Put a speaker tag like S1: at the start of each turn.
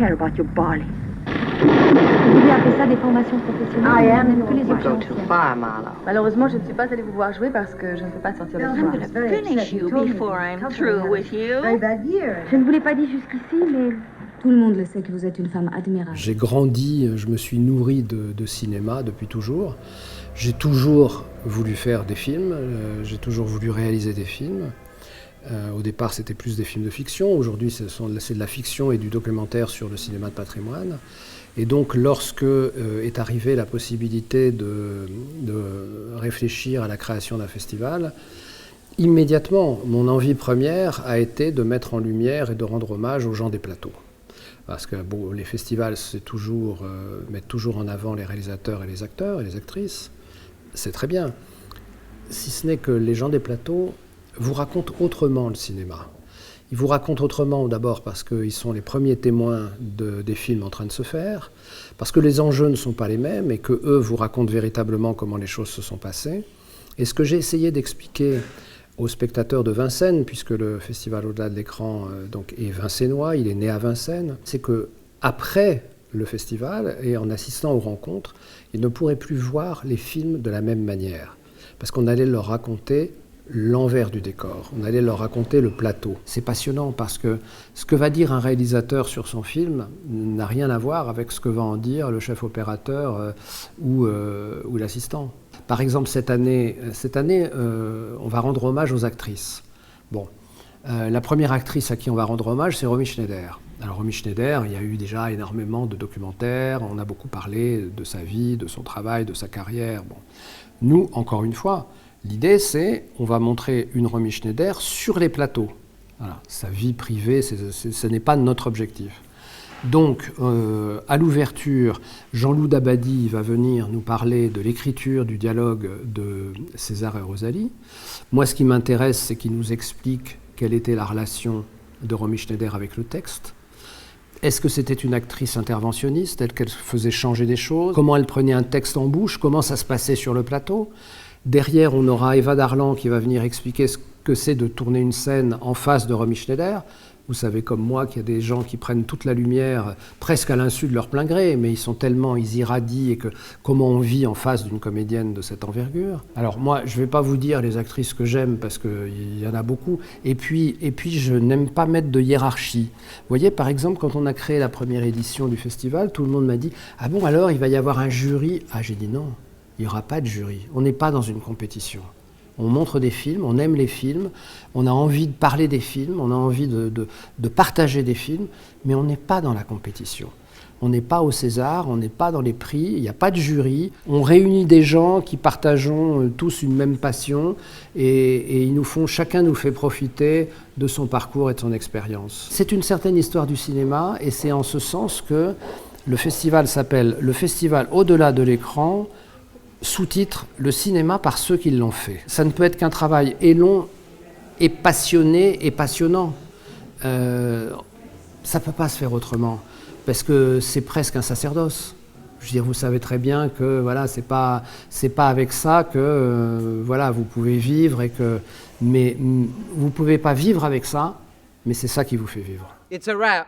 S1: care about your barley.
S2: Vous pouvez appeler ça des formations professionnelles.
S1: I am
S2: même que les
S1: go too
S2: urgences.
S1: far, Marlowe.
S3: Malheureusement, je ne suis pas allée vous voir jouer parce que je ne peux pas sortir le
S1: I'm
S3: soir.
S1: gonna finish you before I'm through with you.
S2: Je ne vous l'ai pas dit jusqu'ici, mais tout le monde le sait que vous êtes une femme admirable.
S4: J'ai grandi, je me suis nourri de cinéma depuis toujours. J'ai toujours voulu faire des films, j'ai toujours voulu réaliser des films. Au départ, c'était plus des films de fiction. Aujourd'hui, c'est de la fiction et du documentaire sur le cinéma de patrimoine. Et donc, lorsque est arrivée la possibilité de réfléchir à la création d'un festival, immédiatement, mon envie première a été de mettre en lumière et de rendre hommage aux gens des plateaux. Parce que bon, les festivals, c'est toujours, mettent toujours en avant les réalisateurs et les acteurs et les actrices. C'est très bien. Si ce n'est que les gens des plateaux vous racontent autrement le cinéma. Ils vous racontent autrement d'abord parce qu'ils sont les premiers témoins des films en train de se faire, parce que les enjeux ne sont pas les mêmes et qu'eux vous racontent véritablement comment les choses se sont passées. Et ce que j'ai essayé d'expliquer aux spectateurs de Vincennes, puisque le festival Au-delà de l'écran donc est vincennois, il est né à Vincennes, c'est que après le festival et en assistant aux rencontres, ils ne pourraient plus voir les films de la même manière, parce qu'on allait leur raconter l'envers du décor, on allait leur raconter le plateau. C'est passionnant parce que ce que va dire un réalisateur sur son film n'a rien à voir avec ce que va en dire le chef opérateur ou l'assistant. Par exemple, cette année, on va rendre hommage aux actrices. Bon, la première actrice à qui on va rendre hommage, c'est Romy Schneider. Alors Romy Schneider, il y a eu déjà énormément de documentaires, on a beaucoup parlé de sa vie, de son travail, de sa carrière. Bon. Nous, encore une fois, l'idée c'est, on va montrer une Romy Schneider sur les plateaux. Voilà, sa vie privée, ce n'est pas notre objectif. Donc, à l'ouverture, Jean-Loup Dabadi va venir nous parler de l'écriture du dialogue de César et Rosalie. Moi, ce qui m'intéresse, c'est qu'il nous explique quelle était la relation de Romy Schneider avec le texte. Est-ce que c'était une actrice interventionniste, telle qu'elle faisait changer des choses? Comment elle prenait un texte en bouche? Comment ça se passait sur le plateau? Derrière, on aura Eva Darlan qui va venir expliquer ce que c'est de tourner une scène en face de Romy Schneider. Vous savez comme moi qu'il y a des gens qui prennent toute la lumière presque à l'insu de leur plein gré, mais ils irradient et que comment on vit en face d'une comédienne de cette envergure. Alors moi, je ne vais pas vous dire les actrices que j'aime parce qu'il y en a beaucoup. Et puis je n'aime pas mettre de hiérarchie. Vous voyez, par exemple, quand on a créé la première édition du festival, tout le monde m'a dit « Ah bon, alors il va y avoir un jury ?» Ah, j'ai dit non, il n'y aura pas de jury. On n'est pas dans une compétition. On montre des films, on aime les films, on a envie de parler des films, on a envie de partager des films, mais on n'est pas dans la compétition. On n'est pas au César, on n'est pas dans les prix, il n'y a pas de jury. On réunit des gens qui partageons tous une même passion et chacun nous fait profiter de son parcours et de son expérience. C'est une certaine histoire du cinéma et c'est en ce sens que le festival s'appelle le Festival Au-delà de l'écran, sous-titre « Le cinéma par ceux qui l'ont fait ». Ça ne peut être qu'un travail et long, et passionné, et passionnant. Ça ne peut pas se faire autrement, parce que c'est presque un sacerdoce. Je veux dire, vous savez très bien que voilà, c'est pas avec ça que voilà, vous pouvez vivre, mais vous ne pouvez pas vivre avec ça, mais c'est ça qui vous fait vivre.
S5: It's a wrap.